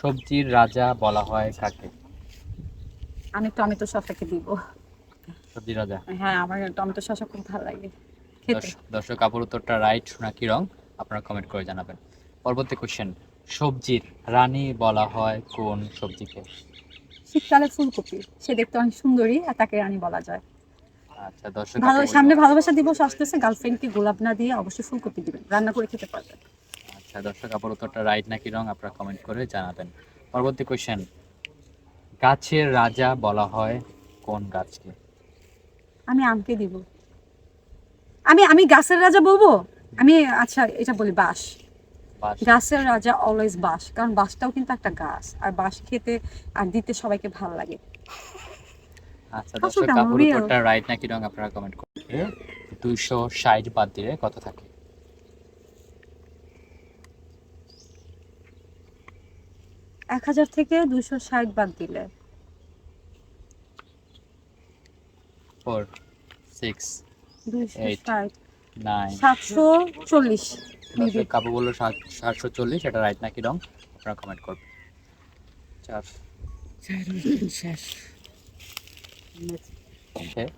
সবজির রাজা বলা হয় কাকে? আমি টমেটো শসাকে দিব। সবজির রাজা। হ্যাঁ, আমার টমেটো শসা খুব ভালো লাগে খেতে। দর্শক আপুর উত্তরটা রাইট নাকি রং আপনারা কমেন্ট করে জানাবেন। পরবর্তী কোশ্চেন, সবজির রানী বলা হয় কোন সবজিকে? শীতকালে ফুলকপি, সে দেখতে অনেক সুন্দরী আর তাকে রানী বলা যায়। আচ্ছা দর্শক ভালো, আপু সামনে ভালোবাসা দিবস আসতেছে, গার্লফ্রেন্ডকে গোলাপ না দিয়ে অবশ্যই ফুলকপি দিবেন, রান্না করে খেতে পারবেন। আচ্ছা দর্শক আপুর উত্তরটা রাইট নাকি রং আপনারা কমেন্ট করে জানাবেন। পরবর্তী কোশ্চেন, গাছের রাজা বলা হয় কোন গাছকে? আমি আমকে দিব। আমি আমি গাছের রাজা বলবো। আমি আচ্ছা এটা বলি, বাঁশ। বাঁশ। গাছের রাজা অলওয়েজ বাঁশ, কারণ বাঁশটাও কিন্তু একটা গাছ, আর বাঁশ খেতে আর দিতে সবাইকে ভালো লাগে। আচ্ছা হাসো দর্শক কেন, আপুর রিয়েল। উত্তরটা রাইট নাকি রং আপনারা কমেন্ট করুন। 260 বাদ দিলে কত থাকে? 1000 থেকে 260 বাদ দিলে 4, 6, 8, 260 9। 740 মেবি। দর্শক কাপু বললো 740, এটা রাইট নাকি রং আপনারা কমেন্ট করবেন। 4 শেষ। শেষ।